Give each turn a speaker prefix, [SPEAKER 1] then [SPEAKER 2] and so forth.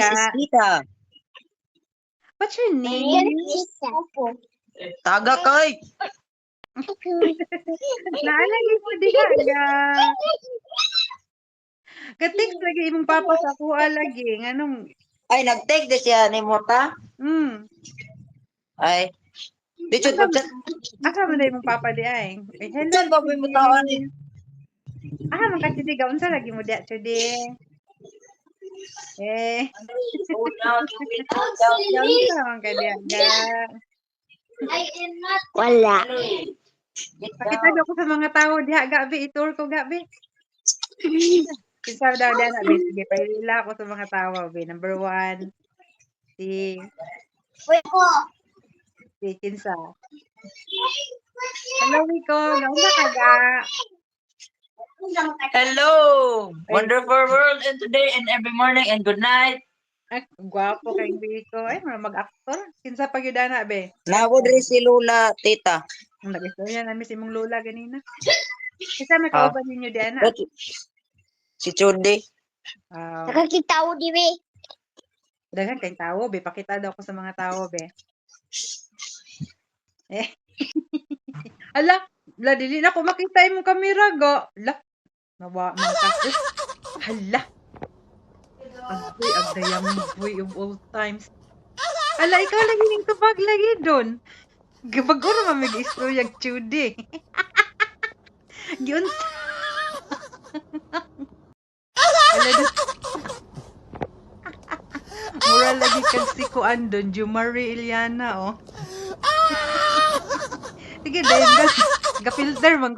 [SPEAKER 1] This is Tita.
[SPEAKER 2] What's your name?
[SPEAKER 1] Taga kay.
[SPEAKER 2] Naalagi ko diha ga. Ka-text lagi imong papa sa kuha lagi nganong
[SPEAKER 1] Ay, nag-take din siya ni Mota. Ay. Di chud
[SPEAKER 2] asa
[SPEAKER 1] pagkat.
[SPEAKER 2] asa man imong papa di ay. Hello.
[SPEAKER 1] Saan ba may mutawan ni?
[SPEAKER 2] Man kasi di ga unsa lagi mo diha today. Unsa man ka diha ga.
[SPEAKER 3] Wala.
[SPEAKER 2] Pakita ko sa mga tao diha gabi itur ko gabi. Kinsa daw diha na be sige paila ko sa mga tao be. Number 1 si kinsa. Hello Wiko, nauna ka ga.
[SPEAKER 1] Hello. Wonderful world and today and every morning and good night.
[SPEAKER 2] Ay, gwapo kay Wiko. Ay, mag-actor. Kinsa pa gyud ana be?
[SPEAKER 1] Nawod rin si Lula, Tita.
[SPEAKER 2] Ang nag-istorya namin si imong lola ganina. Kinsa may kauban ninyo di ana?
[SPEAKER 1] Si Chudy.
[SPEAKER 3] Nakakita ko di be.
[SPEAKER 2] Daghan kay tawo be, pakita daw ko sa mga tao be. Ala, la dili na ko makita imong kamera go. La. Nawa man ka. Hala. Agoy, agdayang boy of all times. Ala, ikaw lagi ning tubag lagi doon. Gabagor man may istorya Chudy. Giun. Ala, mura lagi kang sikuan doon, Jumari Iliana, oh. Sige, dahil ga-filter man